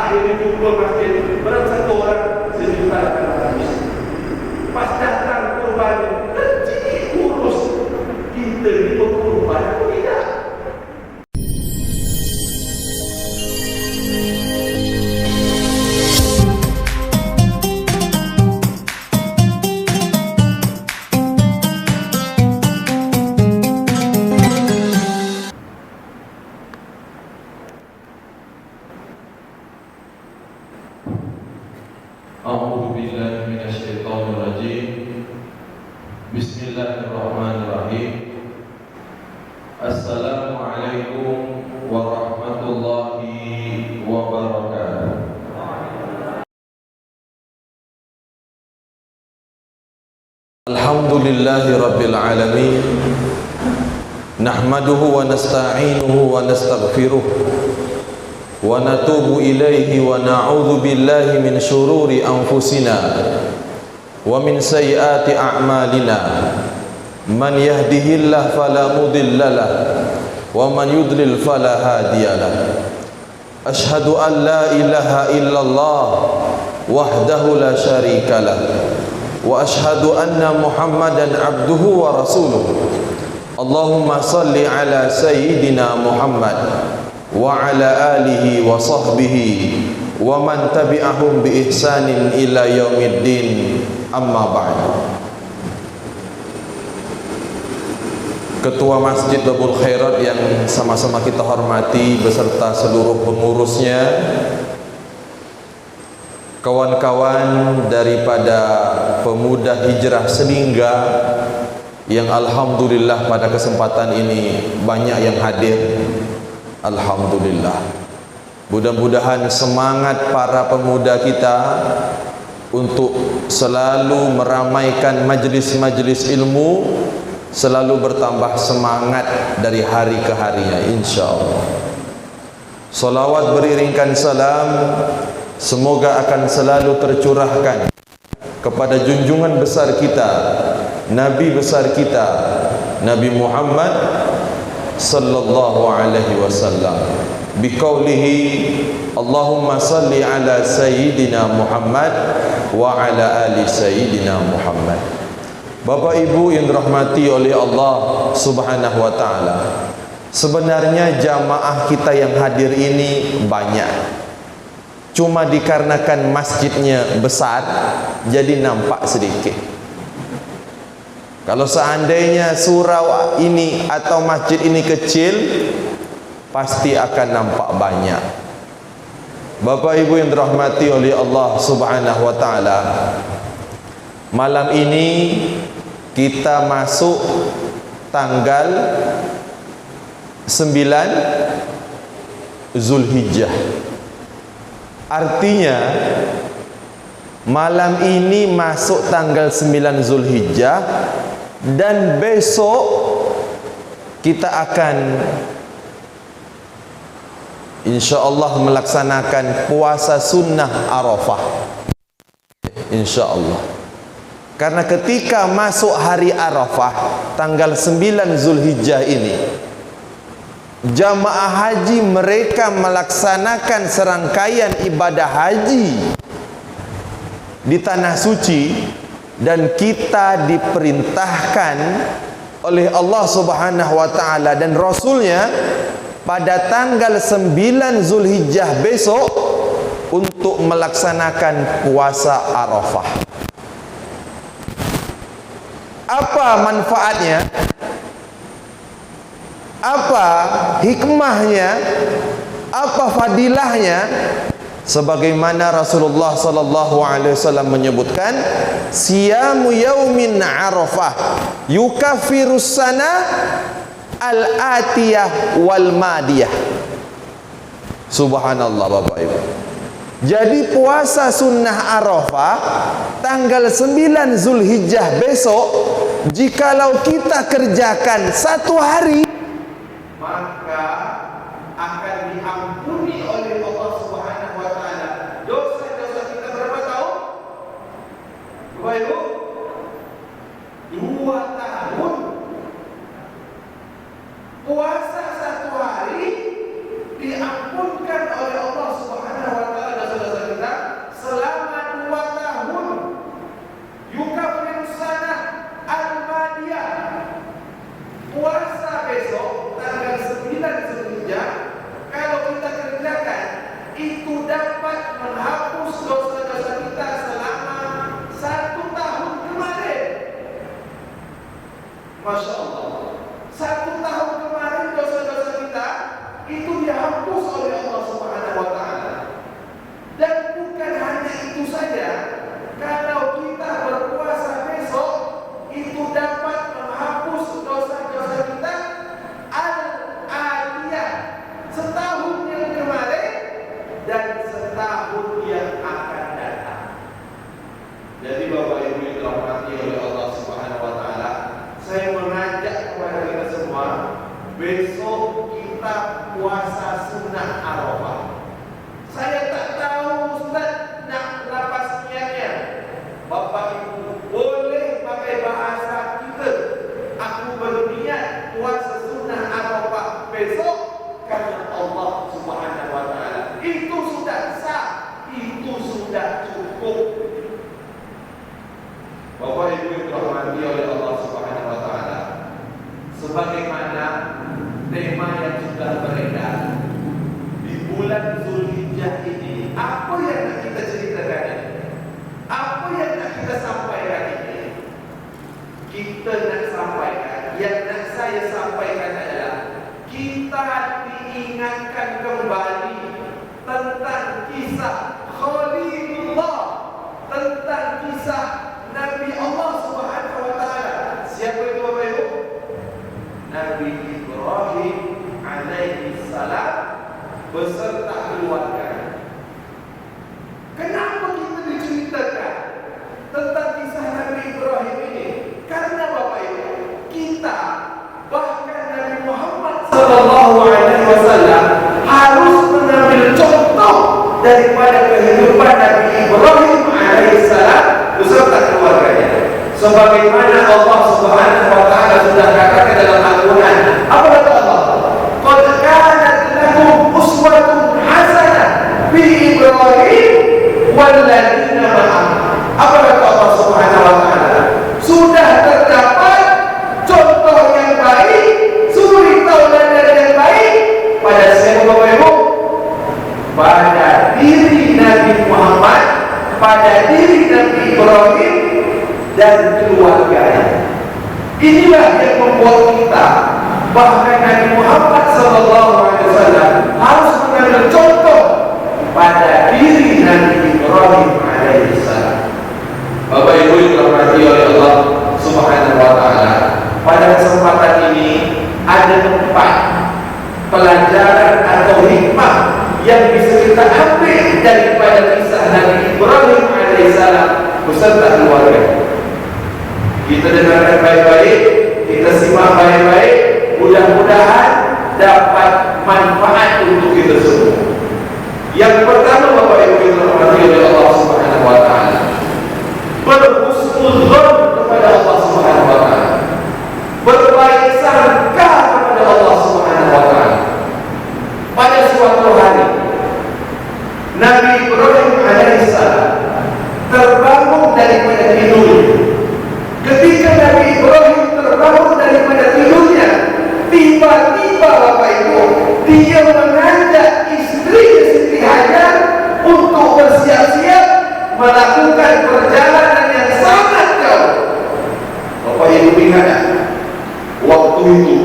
akhirnya jumlah masjid berapa satu orang sejuta akan habis. Pas datang kurban kecil kurus, kita ini berkurban atau tidak? A'udzu billahi minasyaitonir rajim. Bismillahirrahmanirrahim. Assalamualaikum warahmatullahi wabarakatuh. Alhamdulillahi rabbil alamin. Nahmaduhu wa nasta'inuhu wa nastaghfiruh. ونتوب إليه ونعوذ بالله من شرور أنفسنا ومن سيئات أعمالنا من يهده الله فلا مضل له ومن يضلل فلا هادي له أشهد أن لا إله إلا الله وحده لا شريك له وأشهد أن محمدا عبده ورسوله اللهم صل على سيدنا محمد wa ala alihi wa sahbihi wa man tabi'ahum bi ihsanin ila yaumiddin, amma ba'd. Ketua Masjid Babul Khairat yang sama-sama kita hormati beserta seluruh pengurusnya, kawan-kawan daripada Pemuda Hijrah Selingga yang alhamdulillah pada kesempatan ini banyak yang hadir. Alhamdulillah. Mudah-mudahan semangat para pemuda kita untuk selalu meramaikan majlis-majlis ilmu selalu bertambah semangat dari hari ke harinya, insyaallah. Salawat beriringkan salam semoga akan selalu tercurahkan kepada junjungan besar kita, Nabi besar kita, Nabi Muhammad sallallahu alaihi wasallam, biqaulihi Allahumma salli ala sayyidina Muhammad wa ala ali sayyidina Muhammad. Bapak Ibu yang dirahmati oleh Allah Subhanahu wa taala, sebenarnya jamaah kita yang hadir ini banyak, cuma dikarenakan masjidnya besar jadi nampak sedikit. Kalau seandainya surau ini atau masjid ini kecil, pasti akan nampak banyak. Bapak Ibu yang dirahmati oleh Allah Subhanahu wa taala, malam ini kita masuk tanggal 9 Zulhijjah. Artinya malam ini masuk tanggal 9 Zulhijjah, dan besok kita akan insyaallah melaksanakan puasa sunnah Arafah, insyaallah. Karena ketika masuk hari Arafah tanggal 9 Zulhijjah ini, jamaah haji mereka melaksanakan serangkaian ibadah haji di tanah suci, dan kita diperintahkan oleh Allah Subhanahu wa taala dan Rasulnya pada tanggal 9 Zulhijjah besok untuk melaksanakan puasa Arafah. Apa manfaatnya? Apa hikmahnya? Apa fadilahnya? Sebagaimana Rasulullah sallallahu alaihi wasallam menyebutkan, siyamu yaumin Arafah yukaffirus sana al-atiyah wal madiyah. Subhanallah Bapak Ibu. Jadi puasa sunnah Arafah tanggal 9 Zulhijjah besok, jikalau kita kerjakan satu hari, maka akan diampuni oleh Allah Subhanahu wa taala dosa-dosa kita berapa tahun? Bapak Ibu, 2 tahun. Puasa satu hari diampunkan oleh Allah Subhanahu wa taala tahun yang akan datang. Jadi Bapak Ibu yang dirahmati oleh Allah Subhanahu wa taala, saya mengajak kepada kita semua, besok kita puasa sunnah Arafah. Saya tak tahu Ustaz nak lapas niatnya. Bapak Ibu boleh pakai bahasa kita. Aku berniat puasa sunnah Arafah besok karena Allah Subhanahu wa taala. Itu sudah sah, itu sudah cukup. Bapak Ibu yang dirahmati oleh Allah Subhanahu wa taala, sebagaimana tema yang sudah beredar di bulan Zulhijjah ini, apa yang nak kita ceritakan ini? Apa yang nak kita sampaikan ini? Kita nak sampaikan, yang nak saya sampaikan adalah kita diingatkan kembali tentang kisah Khalilullah, tentang kisah Nabi Allah Subhanahu wa taala. Siapa itu Bapak Ibu? Nabi Ibrahim alaihi salam beserta keluarga. Kenapa kita diceritakan tentang kisah Nabi Ibrahim ini? Karena Bapak Ibu, kita bahkan Nabi Muhammad sallallahu alaihi wasallam harus mengambil contoh daripada kehidupan Nabi Ibrahim alaihissalam beserta keluarganya. Sebagaimana Allah Subhanahu wa taala sudah katakan dalam Al-Qur'an. Apa kata Allah? Qad kanat lakum uswatun hasanah fi Ibrahim wal ladzina ma'ahu. Apa kata Allah Subhanahu wa taala? Sudah terdapat contoh yang baik, suri tauladan yang baik pada siapa Bapak Ibu? Pada diri Nabi Muhammad, pada diri Nabi Ibrahim dan keluarganya. Inilah yang membuat kita, bahkan Nabi Muhammad SAW harus mengambil contoh pada diri Nabi Ibrahim alaihissalam. Bapak Ibu yang dirahmati oleh Allah Subhanahu wa taala, pada kesempatan ini ada 4 pelajaran atau hikmah yang bisa kita ambil daripada kisah Nabi Ibrahim alaihissalam beserta keluarga. Kita dengarkan baik-baik, kita simak baik-baik, mudah-mudahan dapat manfaat untuk kita semua. Yang pertama Bapak Ibu yang dirahmati oleh Allah Subhanahu wa taala, berhusnuzon kepada Allah Subhanahu wa taala, berbaik sangka kepada Allah Subhanahu wa taala. Pada suatu hari Nabi Ibrahim alaihissalam terbangun daripada tidurnya. Ketika Nabi Ibrahim terbangun daripada tidurnya, tiba-tiba Bapak Ibu, dia mengajak istri Siti Hajar untuk bersiap-siap melakukan perjalanan yang sangat jauh. Bapak Ibu ingat tak? Waktu itu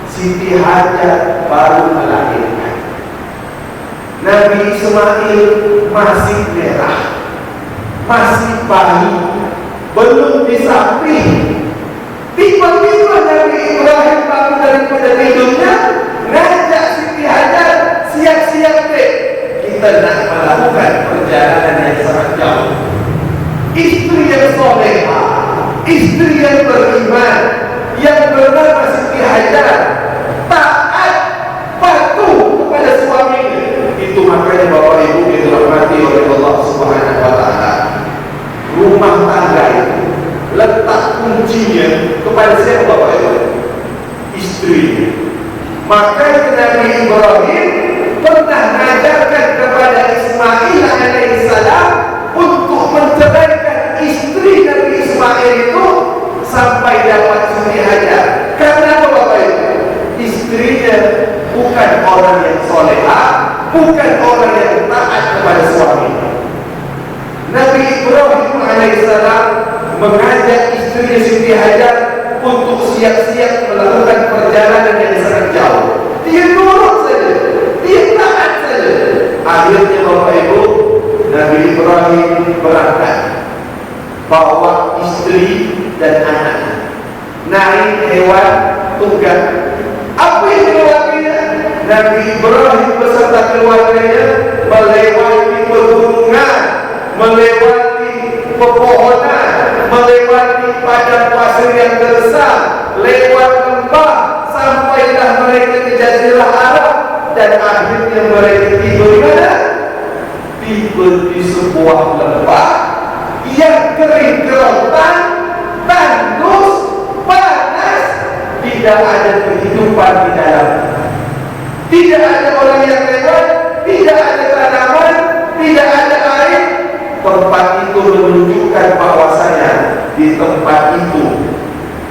Siti Hajar baru melahirkan. Nabi Ismail masih merah, masih bayi, belum disapih. Tiba-tiba Nabi Ibrahim bangun daripada tidurnya, ngajak Siti Hajar, siap-siap deh, kita nak melakukan perjalanan yang sangat jauh. Istri yang soleha, istri yang beriman, yang bernama Siti Hajar, taat, patuh kepada suaminya. Itu makanya Bapak Ibu yang dirahmati oleh Allah Subhanahu wa taala, rumah tangga itu letak kuncinya kepada siapa Bapak Ibu? Istri. Maka Nabi Ibrahim pernah mengajarkan kepada Ismail alaihissalam untuk menceraikan istri Nabi Ismail itu sampai dapat Siti Hajar. Karena apa Bapak Ibu? Istrinya bukan orang yang soleha, bukan orang yang taat kepada suami. Nabi Ibrahim alaihissalam mengajak istrinya Siti Hajar untuk siap-siap melakukan perjalanan yang sangat jauh. Dia nurut saja, dia taat saja. Akhirnya Bapak Ibu, Nabi Ibrahim berangkat, bawa istri dan anak, naik hewan tunggang. Apa yang dilewatinya? Nabi Ibrahim beserta keluarganya melewati pepohonan, melewati padang pasir yang gersang, lewat lembah, sampailah mereka ke Jazirah Arab, dan akhirnya mereka tiba di mana? Tiba di sebuah lembah yang kering kerontang, tandus, panas, tidak ada kehidupan di dalam. Tidak ada orang yang lewat, tidak ada tanaman, tidak ada air. Tempat itu menunjukkan bahwasanya di tempat itu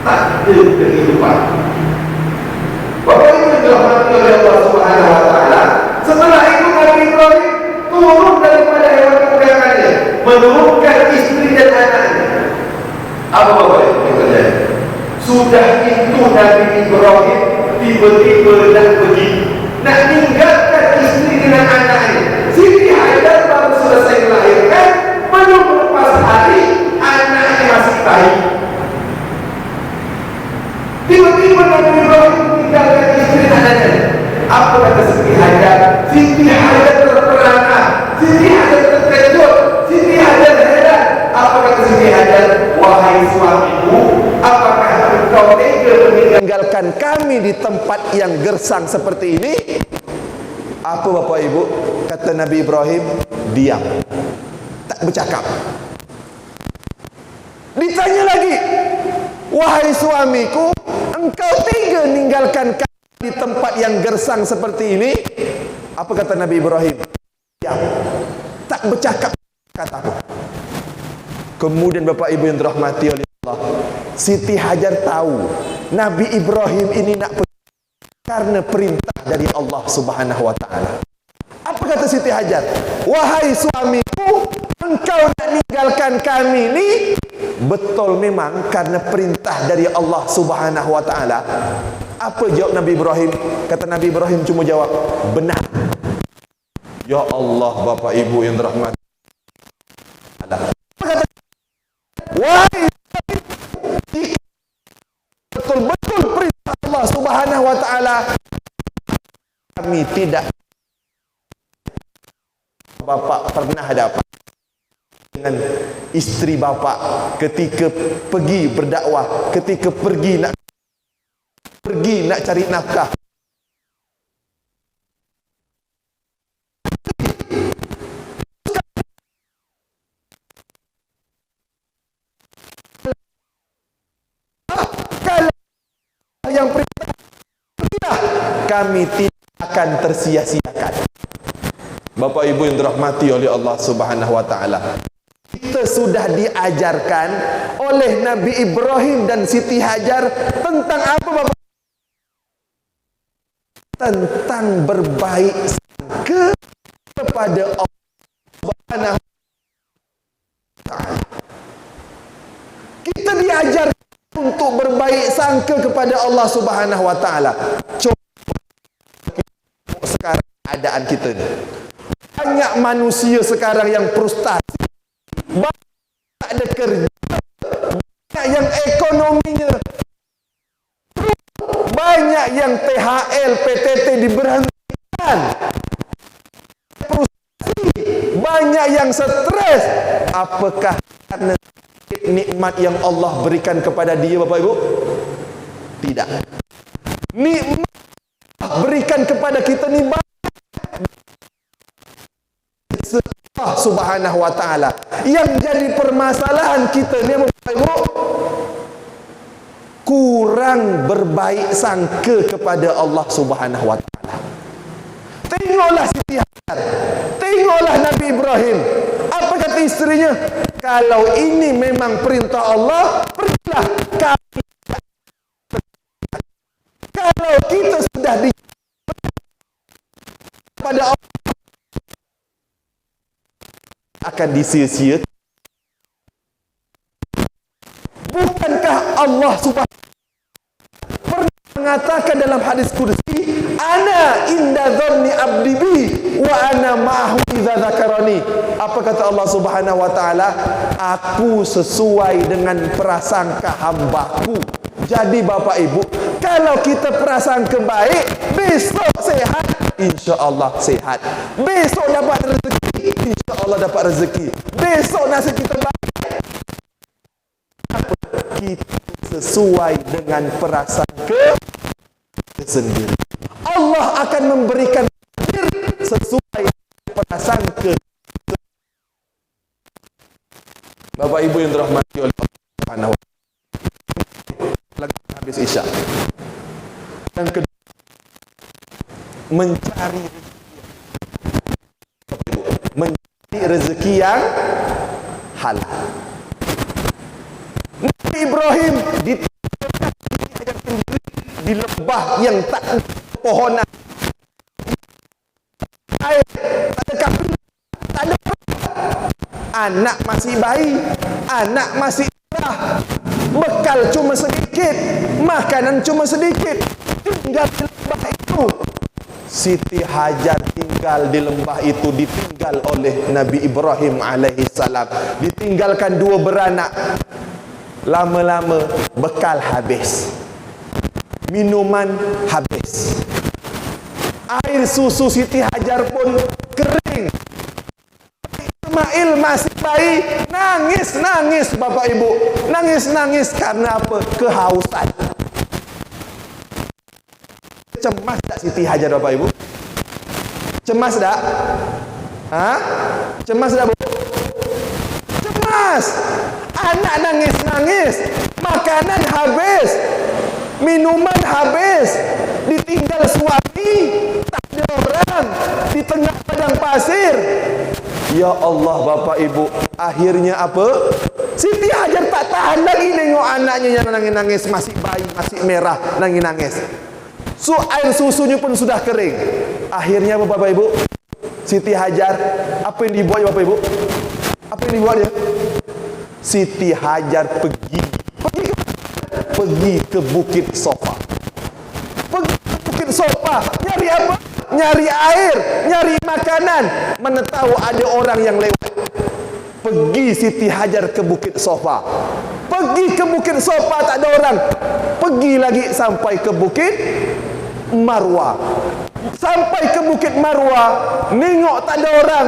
tak ada kehidupan. Bapak Ibu yang dirahmati oleh Allah Subhanahu wa taala, setelah itu Nabi Ibrahim turun daripada hewan peliharaan, menurunkan istri dan anaknya. Apa Bapak Ibu yang terjadi? Sudah itu Nabi Ibrahim tiba-tiba nak pergi, nak tinggalkan istri dengan anaknya. Siti Hajar baru selesai melahirkan, belum lepas hari, anaknya masih bayi. Tiba-tiba Nabi Ibrahim meninggalkan istri dan anaknya. Apa kata Siti Hajar? Siti Hajar terperangah, Siti Hajar terkejut, Siti Hajar heran. Apa kata Siti Hajar? Wahai suamiku, apakah engkau tega meninggalkan kami di tempat yang gersang seperti ini? Apa Bapak Ibu? Kata Nabi Ibrahim, diam, tak bercakap. Ditanya lagi, wahai suamiku, engkau tega meninggalkan kami di tempat yang gersang seperti ini? Apa kata Nabi Ibrahim? Diam, tak bercakap kataku. Kemudian Bapak Ibu yang dirahmati oleh Allah, Siti Hajar tahu Nabi Ibrahim ini nak pergi karena perintah dari Allah Subhanahu wa taala. Apa kata Siti Hajar? Wahai suamiku, engkau nak meninggalkan kami ini betul memang karena perintah dari Allah Subhanahu wa taala. Apa jawab Nabi Ibrahim? Kata Nabi Ibrahim cuma jawab, benar. Ya Allah, Bapak Ibu yang dirahmati Allah. Wahai betul-betul perintah Allah Subhanahu wa taala, kami tidak. Bapak pernah dapat dengan istri bapak ketika pergi berdakwah, ketika pergi nak cari nafkah. Yang perintah kami tidak akan tersia-siakan. Bapak Ibu yang dirahmati oleh Allah Subhanahu wa taala, kita sudah diajarkan oleh Nabi Ibrahim dan Siti Hajar tentang apa Bapak? Tentang berbaik sangka kepada Allah Subhanahu wa taala. Kita diajarkan untuk berbaik sangka kepada Allah Subhanahu wa taala. Coba sekarang keadaan kita ni. Banyak manusia sekarang yang frustasi. Banyak tak ada kerja. Banyak yang ekonominya. Banyak yang THL, PTT diberhentikan. Frustasi. Banyak yang stres. Apakah karena nikmat yang Allah berikan kepada dia Bapak Ibu? Tidak. Nikmat berikan kepada kita ni banyak. Allah Subhanahu wa taala. Yang jadi permasalahan kita ni Bapak Ibu, kurang berbaik sangka kepada Allah Subhanahu wa taala. Tengoklah Siti Hajar, tengoklah Nabi Ibrahim. Apa kata istrinya? Kalau ini memang perintah Allah, pergilah kami. Kalau kita sudah di pada Allah akan disia-sia. Bukankah Allah Subhanahu pernah mengatakan dalam hadis kursi, ana inda dhanni abdi bi wa ana ma'ahu idza dzakarani. Apa kata Allah Subhanahu wa taala? Aku sesuai dengan prasangka hambaku. Jadi Bapak Ibu, kalau kita prasangka baik, besok sehat, insya-Allah sehat. Besok dapat rezeki, insya-Allah dapat rezeki. Besok nasib kita baik, sesuai dengan prasangka sendiri. Allah akan memberikan takdir sesuai prasangka. Bapak Ibu yang dirahmati oleh Allah Subhanahu wa taala. Lagi habis Isya. Yang kedua, mencari rezeki yang halal. Nabi Ibrahim ditinggalkan sendiri di lembah yang tak ada pohonan, air, tak ada kapi, tak ada anak masih bayi, anak masih merah, bekal cuma sedikit, makanan cuma sedikit, tinggal di lembah itu. Siti Hajar tinggal di lembah itu, ditinggal oleh Nabi Ibrahim alaihissalam, ditinggalkan 2 beranak. Lama-lama bekal habis, minuman habis, air susu Siti Hajar pun kering. Ismail masih bayi, nangis-nangis Bapak Ibu, nangis-nangis karena apa? Kehausan. Cemas tak Siti Hajar Bapak Ibu? Cemas tak? Hah? Cemas tak Bu? Cemas. Anak nangis-nangis, makanan habis, minuman habis, ditinggal suami, tak ada orang, di tengah padang pasir. Ya Allah Bapak Ibu, akhirnya apa? Siti Hajar tak tahan lagi tengok anaknya yang nangis-nangis, masih bayi, masih merah, nangis-nangis. Air susunya pun sudah kering. Akhirnya Bapak Ibu, Siti Hajar, apa yang dibuat Bapak Ibu? Apa yang dibuat dia? Siti Hajar pergi ke Bukit Sofa. Pergi ke Bukit Sofa, nyari apa? Nyari air, nyari makanan. Mana tahu ada orang yang lewat. Pergi Siti Hajar ke Bukit Sofa. Pergi ke Bukit Sofa, tak ada orang. Pergi lagi sampai ke Bukit Marwah. Sampai ke Bukit Marwah, nengok tak ada orang.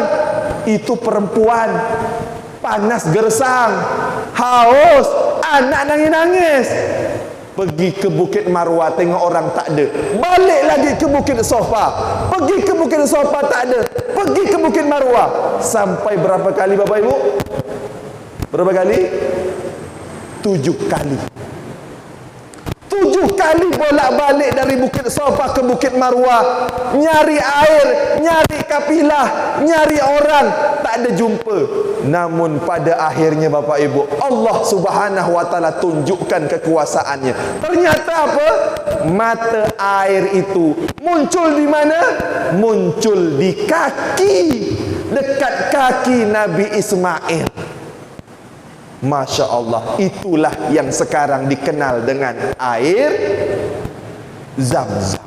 Itu perempuan, panas gersang, haus, anak nangis-nangis. Pergi ke Bukit Marwah, tengok orang tak ada. Balik lagi ke Bukit Sofa. Pergi ke Bukit Sofa, tak ada. Pergi ke Bukit Marwah. Sampai berapa kali Bapak Ibu? Berapa kali? 7 kali. 7 kali bolak-balik dari Bukit Sofa ke Bukit Marwah, nyari air, nyari kapilah, nyari orang, tak ada jumpa. Namun pada akhirnya Bapak Ibu, Allah Subhanahu wa taala tunjukkan kekuasaannya. Ternyata apa? Mata air itu muncul di mana? Muncul di kaki, dekat kaki Nabi Ismail. Masya Allah, itulah yang sekarang dikenal dengan air Zam-Zam.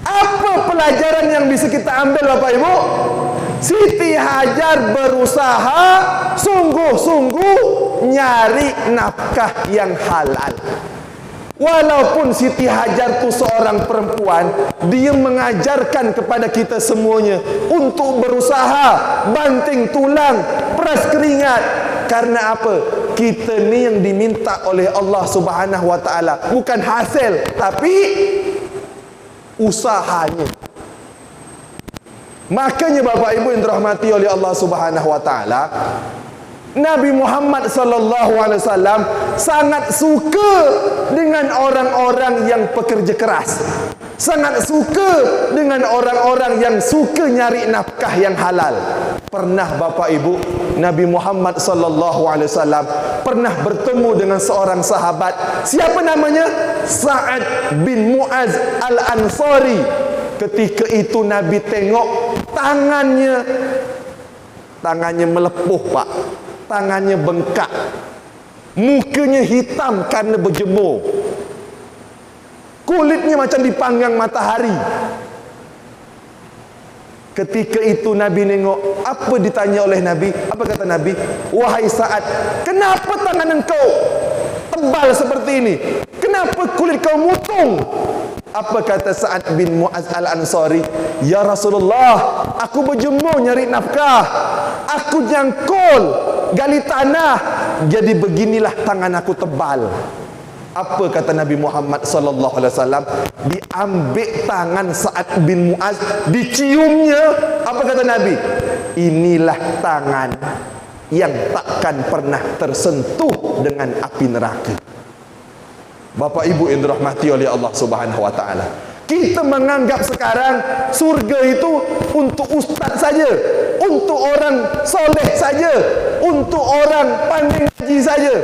Apa pelajaran yang bisa kita ambil Bapak Ibu? Siti Hajar berusaha sungguh-sungguh nyari nafkah yang halal. Walaupun Siti Hajar itu seorang perempuan, dia mengajarkan kepada kita semuanya untuk berusaha, banting tulang, peras keringat. Karena apa? Kita ni yang diminta oleh Allah Subhanahu wa taala bukan hasil, tapi usahanya. Makanya Bapak Ibu yang dirahmati oleh Allah Subhanahu wa taala, Nabi Muhammad sallallahu alaihi wasallam sangat suka dengan orang-orang yang pekerja keras. Sangat suka dengan orang-orang yang suka nyari nafkah yang halal. Pernah Bapak Ibu, Nabi Muhammad sallallahu alaihi wasallam pernah bertemu dengan seorang sahabat. Siapa namanya? Sa'ad bin Mu'az Al-Ansari. Ketika itu Nabi tengok tangannya melepuh Pak. Tangannya bengkak, mukanya hitam karena berjemur, kulitnya macam dipanggang matahari. Ketika itu Nabi nengok, apa ditanya oleh Nabi? Apa kata Nabi? Wahai Sa'ad, kenapa tangan engkau tebal seperti ini? Kenapa kulit kau mutung? Apa kata Sa'ad bin Mu'az al-Ansari? Ya Rasulullah, aku berjemur nyari nafkah, aku nyangkul gali tanah, jadi beginilah tangan aku tebal. Apa kata Nabi Muhammad sallallahu alaihi wasallam? Diambil tangan Sa'ad bin Mu'az, diciumnya. Apa kata Nabi? Inilah tangan yang takkan pernah tersentuh dengan api neraka. Bapak Ibu yang dirahmati oleh Allah Subhanahu wa taala. Kita menganggap sekarang surga itu untuk ustaz saja, untuk orang soleh saja, untuk orang pandai ngaji saja.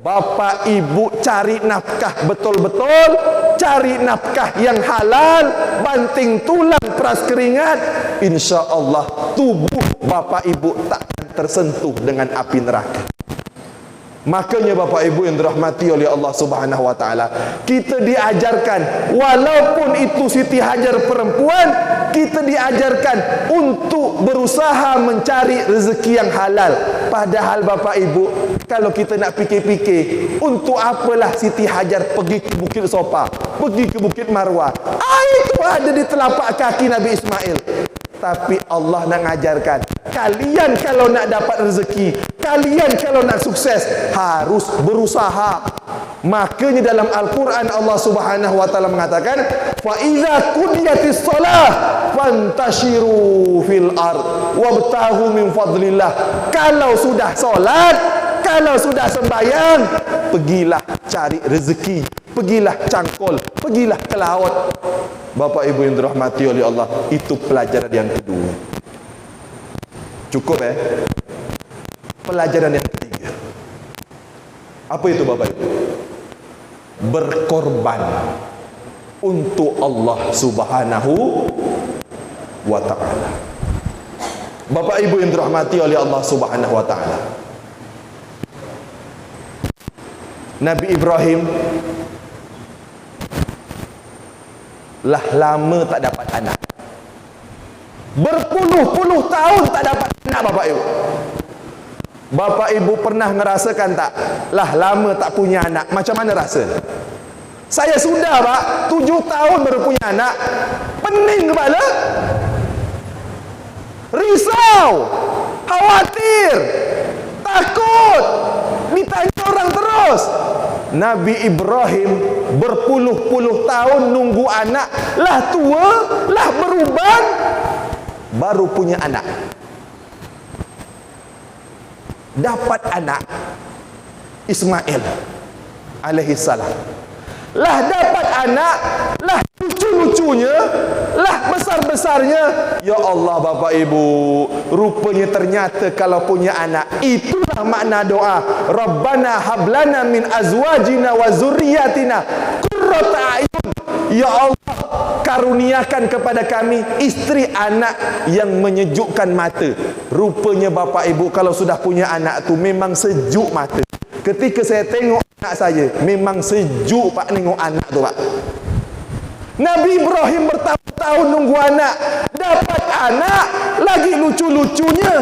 Bapak Ibu cari nafkah betul-betul, cari nafkah yang halal, banting tulang peras keringat, insya-Allah tubuh Bapak Ibu takkan tersentuh dengan api neraka. Makanya Bapak Ibu yang dirahmati oleh Allah Subhanahu wa taala, kita diajarkan, walaupun itu Siti Hajar perempuan, kita diajarkan untuk berusaha mencari rezeki yang halal. Padahal Bapak Ibu, kalau kita nak fikir-fikir, untuk apalah Siti Hajar pergi ke Bukit Sofa, pergi ke Bukit Marwah? Itu ada di telapak kaki Nabi Ismail. Tapi Allah nak mengajarkan, kalian kalau nak dapat rezeki, kalian kalau nak sukses, harus berusaha. Makanya dalam Al-Quran Allah Subhanahu wa taala mengatakan, fa idza qudiyatis shalah fantashiru fil ard wabtaghu min fadlillah. Kalau sudah solat, kalau sudah sembahyang, pergilah cari rezeki, pergilah cangkul, pergilah ke laut. Bapak Ibu yang dirahmati oleh Allah, itu pelajaran yang kedua. Cukup Pelajaran yang ketiga. Apa itu Bapak Ibu? Berkorban untuk Allah Subhanahu wa taala. Bapak Ibu yang dirahmati oleh Allah Subhanahu wa taala, Nabi Ibrahim lah lama tak dapat anak. Berpuluh-puluh tahun tak dapat anak Bapak Ibu. Bapak Ibu pernah ngerasakan tak? Lah lama tak punya anak, macam mana rasa? Saya sudah Pak, 7 tahun baru punya anak. Pening kepala, risau, khawatir, takut, ditanya orang terus. Nabi Ibrahim berpuluh-puluh tahun nunggu anak, lah tua, lah beruban, baru punya anak. Dapat anak Ismail alaihissalam, lah dapat anak, lah lucu-lucunya, lah besar-besarnya. Ya Allah Bapak Ibu, rupanya ternyata kalau punya anak, itulah makna doa, Rabbana hablana min azwajina wa zurriyatina qurrata a'yun. Ya Allah, karuniakan kepada kami istri anak yang menyejukkan mata. Rupanya Bapak Ibu kalau sudah punya anak tu memang sejuk mata. Ketika saya tengok anak saya, memang sejuk Pak tengok anak tu Pak. Nabi Ibrahim bertahun-tahun nunggu anak, dapat anak, lagi lucu-lucunya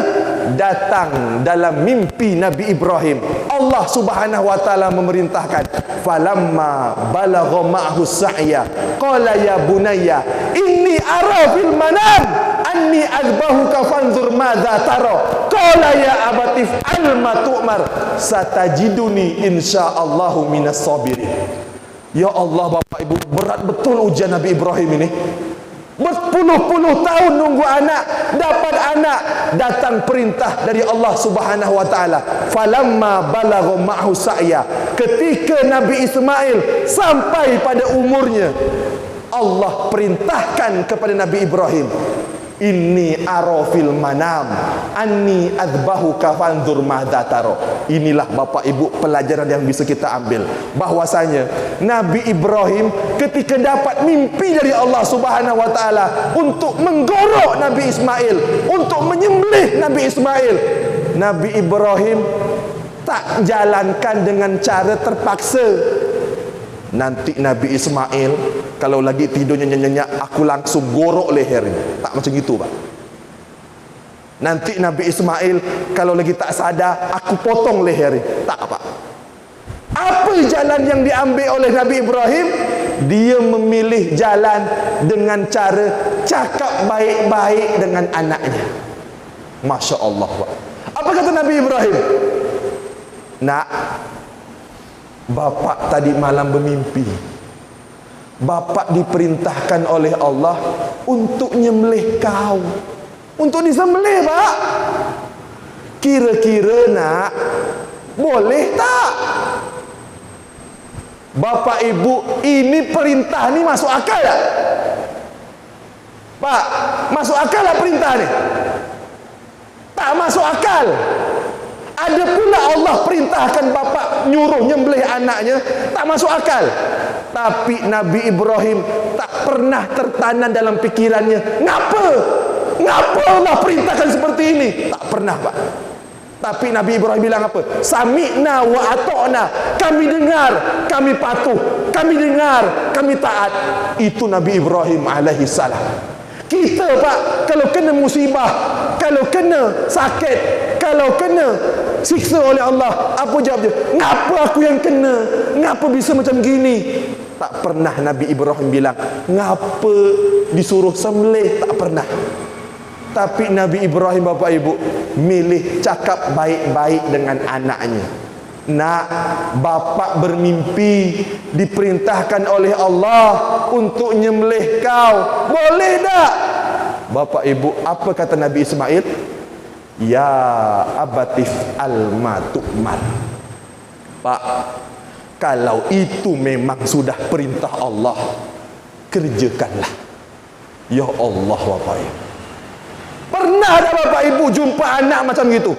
datang dalam mimpi Nabi Ibrahim. Allah Subhanahu wa taala memerintahkan, falamma balagha ma'hu sa'ya qala ya bunayya inni ara fil manam anni azbahuka fanzur madza tara qala ya abati fa'al ma tu'mar satajiduni insyaallahu minas sabirin. Ya Allah Bapak Ibu, berat betul ujian Nabi Ibrahim ini. Berpuluh-puluh tahun nunggu anak, dapat anak, datang perintah dari Allah Subhanahu wa taala. Falamma balagha ma'hu sa'ya, ketika Nabi Ismail sampai pada umurnya, Allah perintahkan kepada Nabi Ibrahim, inni ara fil manam anni adbahuka fanzur madza tara. Inilah Bapak Ibu pelajaran yang bisa kita ambil, bahwasanya Nabi Ibrahim ketika dapat mimpi dari Allah Subhanahu wa taala untuk menggorok Nabi Ismail, untuk menyembelih Nabi Ismail, Nabi Ibrahim tak jalankan dengan cara terpaksa. Nanti Nabi Ismail kalau lagi tidurnya nyenyak, aku langsung gorok lehernya. Tak macam itu Pak. Nanti Nabi Ismail kalau lagi tak sadar, aku potong lehernya. Tak Pak. Apa jalan yang diambil oleh Nabi Ibrahim? dia memilih jalan dengan cara cakap baik-baik dengan anaknya. Masya Allah. Apa kata Nabi Ibrahim? Nak, bapak tadi malam bermimpi. Bapak diperintahkan oleh Allah untuk nyembelih kau. Untuk disembelih, Pak. Kira-kira nak, boleh tak? Bapak ibu, ini perintah ni masuk akal tak? Pak, masuk akal tak perintah ni? Tak masuk akal. Ada pula Allah perintahkan bapak nyuruh nyembelih anaknya, tak masuk akal. Tapi Nabi Ibrahim tak pernah tertanam dalam pikirannya, ngapa Allah perintahkan seperti ini? Tak pernah, Pak. Tapi Nabi Ibrahim bilang apa? Sami'na wa ata'na. Kami dengar, kami patuh. Kami dengar, kami taat. Itu Nabi Ibrahim alaihi salam. Kita, Pak, kalau kena musibah, kalau kena sakit, kalau kena siksa oleh Allah, apa jawab dia? Ngapa aku yang kena? Ngapa bisa macam gini? Tak pernah Nabi Ibrahim bilang, ngapa disuruh sembelih? Tak pernah. Tapi Nabi Ibrahim, Bapak Ibu, milih cakap baik-baik dengan anaknya. Nak, bapak bermimpi diperintahkan oleh Allah untuk nyembelih kau. Boleh tak? Bapak Ibu, apa kata Nabi Ismail? Ya abatif al-matu'man. Pak, kalau itu memang sudah perintah Allah, kerjakanlah. Ya Allah, Bapak Ibu. Pernah tak Bapak Ibu jumpa anak macam gitu?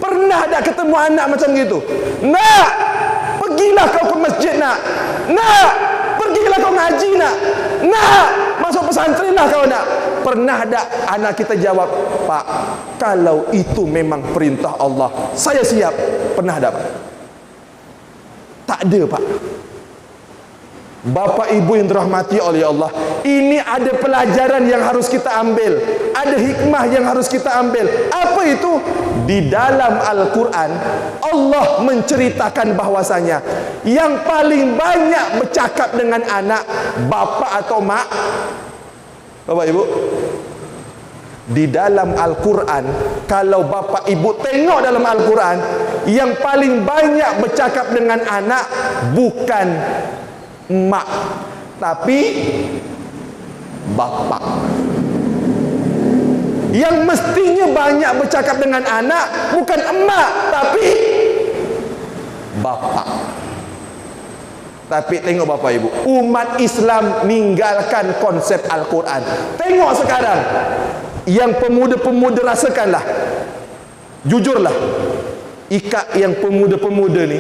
Pernah tak ketemu anak macam gitu? Nak, pergilah kau ke masjid, nak. Nak, pergilah kau ngaji, nak. Nak, masuk pesantren lah kau, nak. Pernah tak anak kita jawab, Pak, kalau itu memang perintah Allah, saya siap. Pernah tak, Pak? Tak ada, Pak. Bapak Ibu yang dirahmati oleh Allah, ini ada pelajaran yang harus kita ambil, ada hikmah yang harus kita ambil. Apa itu? Di dalam Al-Quran Allah menceritakan bahwasanya yang paling banyak bercakap dengan anak, bapak atau mak? Bapak Ibu, di dalam Al-Quran, kalau bapak ibu tengok dalam Al-Quran, yang paling banyak bercakap dengan anak bukan mak, tapi bapak. Yang mestinya banyak bercakap dengan anak bukan emak, tapi bapak. Tapi tengok Bapak Ibu, umat Islam meninggalkan konsep Al-Quran. Tengok sekarang, yang pemuda-pemuda rasakanlah, jujurlah, ikat yang pemuda-pemuda ni,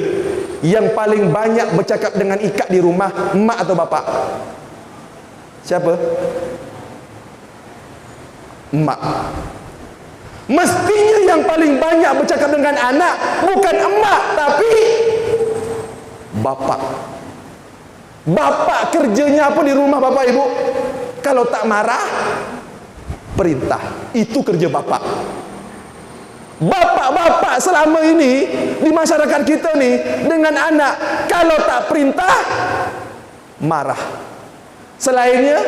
yang paling banyak bercakap dengan ikat di rumah, emak atau bapak? Siapa? Emak. Mestinya yang paling banyak bercakap dengan anak bukan emak, tapi bapak. Bapak kerjanya apa di rumah, Bapak Ibu? Kalau tak marah, perintah. Itu kerja bapak. Bapak-bapak selama ini di masyarakat kita ni dengan anak, kalau tak perintah, marah. Selainnya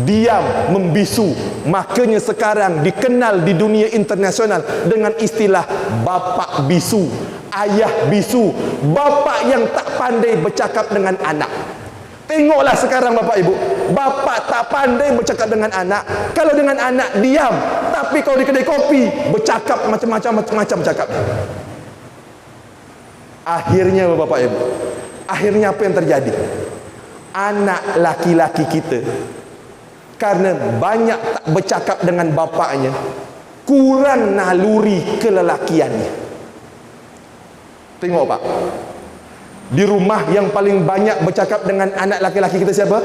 diam, membisu. Makanya sekarang dikenal di dunia internasional dengan istilah bapak bisu, ayah bisu, bapak yang tak pandai bercakap dengan anak. Tengoklah sekarang Bapak Ibu, bapak tak pandai bercakap dengan anak. Kalau dengan anak diam, tapi kalau di kedai kopi bercakap macam-macam bercakap. Akhirnya Bapak Ibu, akhirnya apa yang terjadi? Anak laki-laki kita karena banyak tak bercakap dengan bapaknya, kurang naluri kelelakiannya. Tengok Pak, di rumah yang paling banyak bercakap dengan anak laki-laki kita siapa?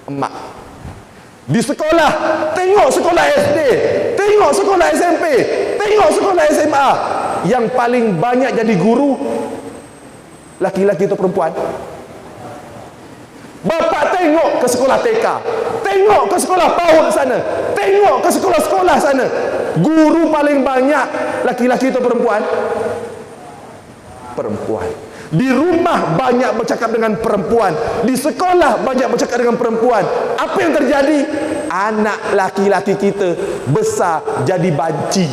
Emak. Di sekolah, tengok sekolah SD, tengok sekolah SMP, tengok sekolah SMA, yang paling banyak jadi guru laki-laki atau perempuan? Bapak tengok ke sekolah TK, tengok ke sekolah PAUD sana, tengok ke sekolah-sekolah sana, guru paling banyak laki-laki atau perempuan? Perempuan. Di rumah banyak bercakap dengan perempuan, di sekolah banyak bercakap dengan perempuan. Apa yang terjadi? Anak laki-laki kita besar jadi banci.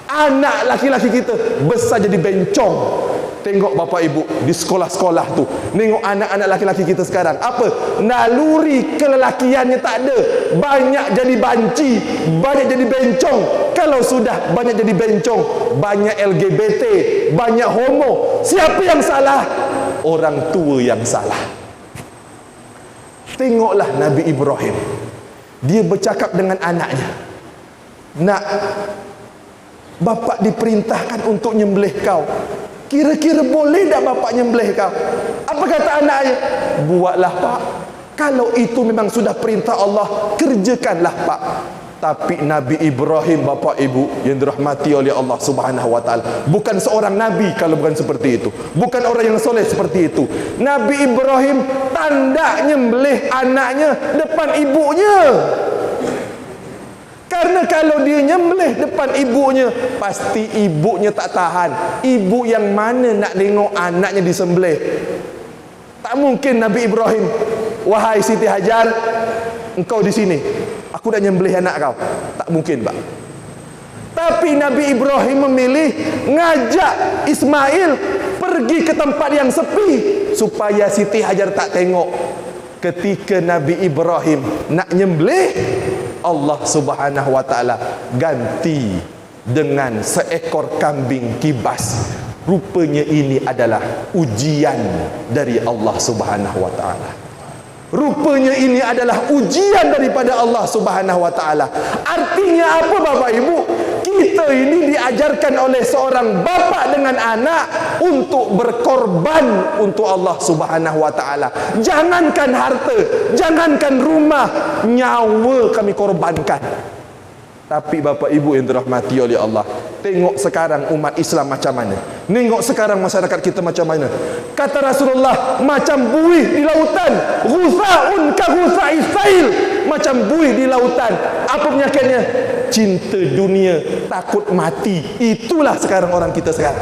Anak laki-laki kita besar jadi bencong. Tengok bapa ibu di sekolah-sekolah tu, tengok anak-anak laki-laki kita sekarang. Apa? Naluri kelelakiannya tak ada. Banyak jadi banci, banyak jadi bencong. Kalau sudah banyak jadi bencong, banyak LGBT, banyak homo. Siapa yang salah? Orang tua yang salah. Tengoklah Nabi Ibrahim. Dia bercakap dengan anaknya. Nak, bapa diperintahkan untuk nyembelih kau. Kira-kira boleh tak bapak nyembelih kau? Apa kata anaknya? Buatlah pak. Kalau itu memang sudah perintah Allah, kerjakanlah pak. Tapi Nabi Ibrahim, bapak ibu yang dirahmati oleh Allah Subhanahu wa taala, bukan seorang nabi kalau bukan seperti itu. Bukan orang yang soleh seperti itu. Nabi Ibrahim tanda nyembelih anaknya depan ibunya. Karena kalau dia nyembelih depan ibunya, pasti ibunya tak tahan. Ibu yang mana nak tengok anaknya disembelih? Tak mungkin Nabi Ibrahim, wahai Siti Hajar, engkau di sini, aku nak nyembelih anak kau. Tak mungkin, Pak. Tapi Nabi Ibrahim memilih ngajak Ismail pergi ke tempat yang sepi supaya Siti Hajar tak tengok. Ketika Nabi Ibrahim nak nyembelih, Allah Subhanahu wa taala ganti dengan seekor kambing kibas. Rupanya ini adalah ujian dari Allah Subhanahu wa taala. Rupanya ini adalah ujian daripada Allah Subhanahu wa taala. Artinya apa Bapak Ibu? Kita ini diajarkan oleh seorang bapa dengan anak untuk berkorban untuk Allah Subhanahu wa taala. Jangankan harta, jangankan rumah, nyawa kami korbankan. Tapi Bapak Ibu yang dirahmati oleh Allah, tengok sekarang umat Islam macam mana. Tengok sekarang masyarakat kita macam mana. Kata Rasulullah, macam buih di lautan, ghusaun ka ghusai sail, macam buih di lautan. Apa penyakitnya? Cinta dunia, takut mati. Itulah sekarang orang kita sekarang.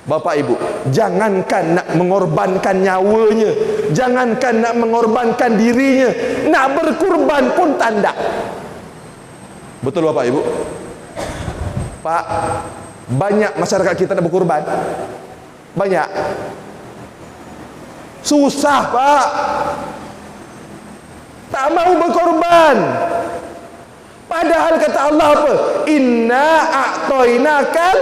Bapak Ibu, jangankan nak mengorbankan nyawanya, jangankan nak mengorbankan dirinya, nak berkurban pun tanda. Betul Bapak Ibu? Pak, banyak masyarakat kita nak berkurban. Banyak. Susah Pak. Tak mau berkorban. Padahal kata Allah apa? Inna a'toinakal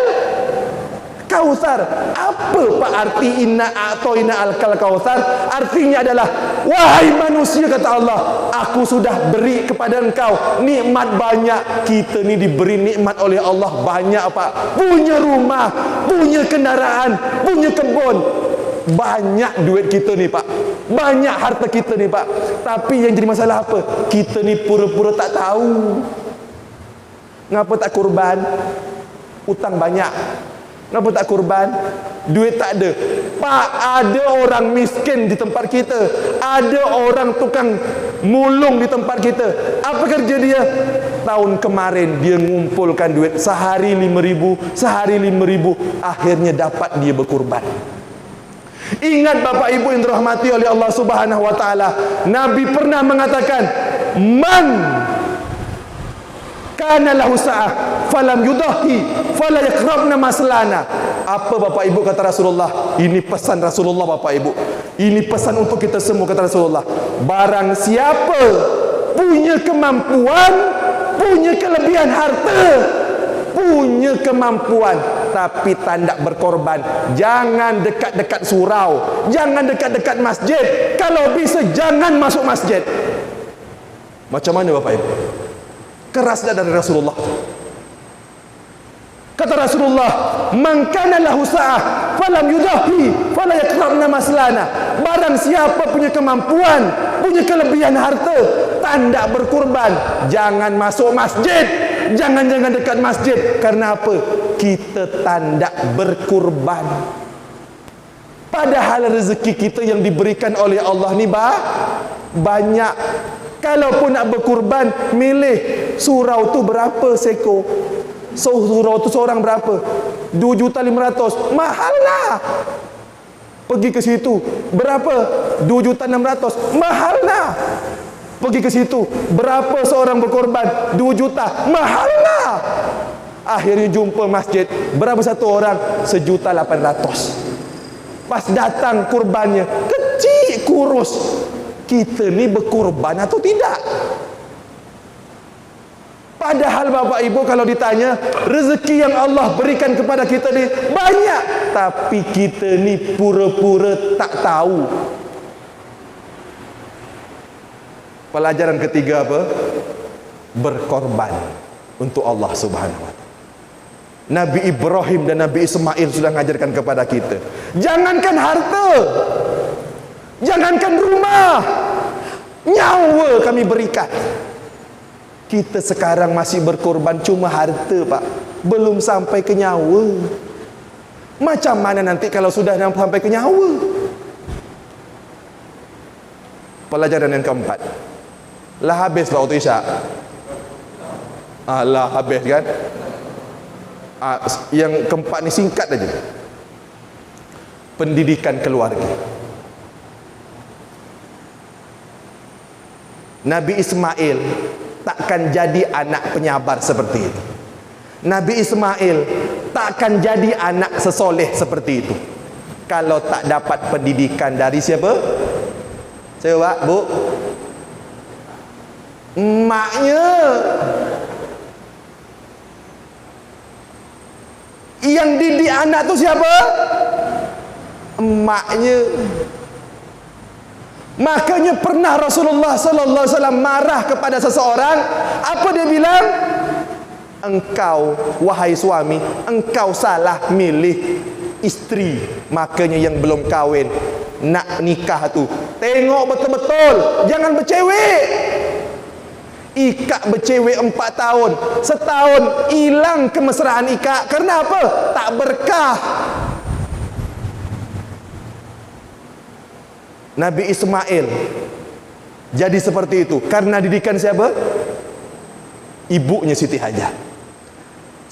Kautsar. Apa Pak arti inna a'toina al-kal kautsar? Artinya adalah, wahai manusia kata Allah, aku sudah beri kepada engkau nikmat banyak. Kita ni diberi nikmat oleh Allah banyak Pak. Punya rumah, punya kendaraan, punya kebun. Banyak duit kita ni Pak. Banyak harta kita ni Pak. Tapi yang jadi masalah apa? Kita ni pura-pura tak tahu. Ngapa tak kurban? Utang banyak. Kenapa tak kurban? Duit tak ada. Pak, ada orang miskin di tempat kita. Ada orang tukang mulung di tempat kita. Apa kerja dia? Tahun kemarin dia mengumpulkan duit sehari 5.000, sehari 5.000. Akhirnya dapat dia berkurban. Ingat Bapak Ibu yang dirahmati oleh Allah Subhanahu wa taala, Nabi pernah mengatakan, "Man kana lahu sa'ah falam yudahi fala yakrabna maslana." Apa Bapak Ibu kata Rasulullah? Ini pesan Rasulullah Bapak Ibu. Ini pesan untuk kita semua kata Rasulullah. Barang siapa punya kemampuan, punya kelebihan harta, punya kemampuan tapi tak berkorban, jangan dekat-dekat surau, jangan dekat-dekat masjid. Kalau bisa jangan masuk masjid. Macam mana Bapak Ibu? Keras dari Rasulullah. Kata Rasulullah, "Man kana lahu sa'ah falam yudahi fala yakrabna maslana." Barang siapa punya kemampuan, punya kelebihan harta, tanda berkurban, jangan masuk masjid, jangan dekat masjid. Karena apa? Kita tanda berkurban. Padahal rezeki kita yang diberikan oleh Allah ni banyak. Kalaupun nak berkurban, milih surau tu berapa sekor. Surau tu seorang berapa? 2.500.000. Mahal lah. Pergi ke situ, berapa? 2.600.000. Mahal lah. Pergi ke situ, berapa seorang berkorban? 2 juta. Mahal lah. Akhirnya jumpa masjid, berapa satu orang? 1.800.000. Pas datang kurbannya, kecil kurus. Kita ni berkorban atau tidak? Padahal Bapak Ibu kalau ditanya, rezeki yang Allah berikan kepada kita ni banyak, tapi kita ni pura-pura tak tahu. Pelajaran ketiga apa? Berkorban untuk Allah Subhanahu wa taala. Nabi Ibrahim dan Nabi Ismail sudah mengajarkan kepada kita, jangankan harta, jangankan rumah, nyawa kami berikan. Kita sekarang masih berkorban cuma harta, Pak, belum sampai ke nyawa. Macam mana nanti kalau sudah sampai ke nyawa? Pelajaran yang keempat, lah habis lah waktu Isyak. Lah habis kan. Yang keempat ni singkat aja. Pendidikan keluarga. Nabi Ismail takkan jadi anak penyabar seperti itu. Nabi Ismail takkan jadi anak sesoleh seperti itu kalau tak dapat pendidikan dari siapa? Coba Bu, emaknya. Yang didik anak tu siapa? Emaknya. Makanya pernah Rasulullah sallallahu alaihi wasallam marah kepada seseorang, apa dia bilang? Engkau wahai suami, engkau salah milih isteri. Makanya yang belum kahwin nak nikah tu, tengok betul-betul, jangan bercewek. Ikak bercewek 4 tahun, setahun hilang kemesraan ikak. Karena apa? Tak berkah. Nabi Ismail jadi seperti itu karena didikan siapa? Ibunya Siti Hajar.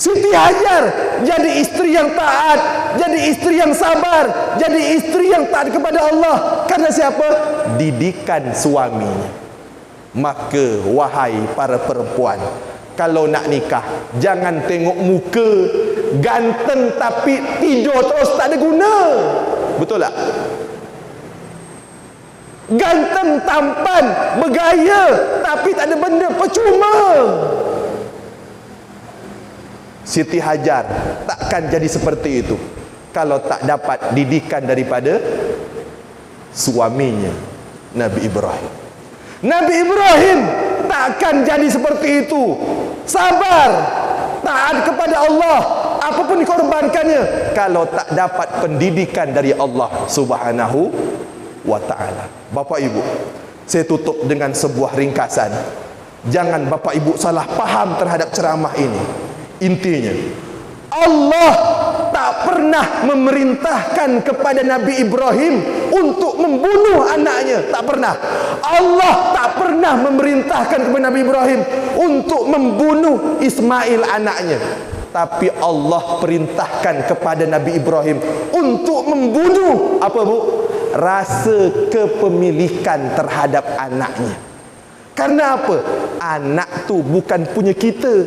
Siti Hajar jadi istri yang taat, jadi istri yang sabar, jadi istri yang taat kepada Allah. Karena siapa? Didikan suaminya. Maka wahai para perempuan, kalau nak nikah, jangan tengok muka ganteng tapi tidur terus tak ada guna. Betul tak? Ganteng, tampan, bergaya tapi tak ada benda, percuma. Siti Hajar takkan jadi seperti itu kalau tak dapat didikan daripada suaminya Nabi Ibrahim. Nabi Ibrahim takkan jadi seperti itu, sabar, taat kepada Allah, apapun dikorbankannya, kalau tak dapat pendidikan dari Allah Subhanahu wa ta'ala. Bapak Ibu, saya tutup dengan sebuah ringkasan. Jangan Bapak Ibu salah paham terhadap ceramah ini. Intinya, Allah tak pernah memerintahkan kepada Nabi Ibrahim untuk membunuh anaknya. Tak pernah. Allah tak pernah memerintahkan kepada Nabi Ibrahim untuk membunuh Ismail anaknya. Tapi Allah perintahkan kepada Nabi Ibrahim untuk membunuh apa Bu? Rasa kepemilikan terhadap anaknya. Karena apa? Anak tu bukan punya kita,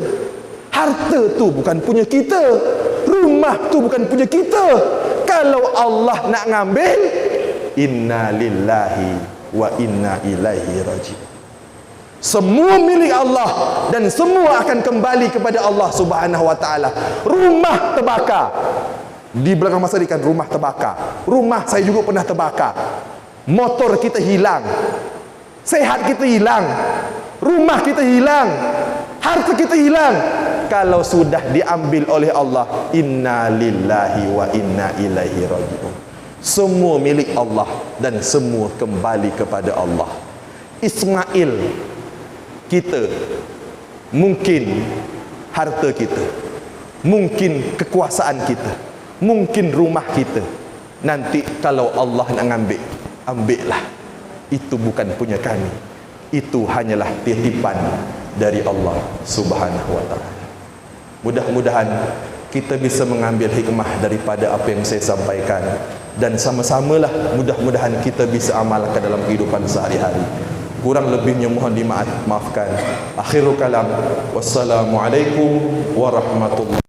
harta tu bukan punya kita, rumah tu bukan punya kita. Kalau Allah nak ngambil, inna lillahi wa inna ilaihi raji'un. Semua milik Allah dan semua akan kembali kepada Allah Subhanahu wa taala. Rumah terbakar, di belakang masa ini kan rumah terbakar. Rumah saya juga pernah terbakar. Motor kita hilang, sehat kita hilang, rumah kita hilang, harta kita hilang. Kalau sudah diambil oleh Allah, inna lillahi wa inna ilaihi raji'un. Semua milik Allah dan semua kembali kepada Allah. Ismail kita, mungkin harta kita, mungkin kekuasaan kita, mungkin rumah kita, nanti kalau Allah nak ambil, ambillah. Itu bukan punya kami, itu hanyalah titipan dari Allah Subhanahu wa ta'ala. Mudah-mudahan kita bisa mengambil hikmah daripada apa yang saya sampaikan, dan sama-samalah mudah-mudahan kita bisa amalkan dalam kehidupan sehari-hari. Kurang lebihnya mohon dimaafkan. Akhirul kalam, wassalamualaikum warahmatullahi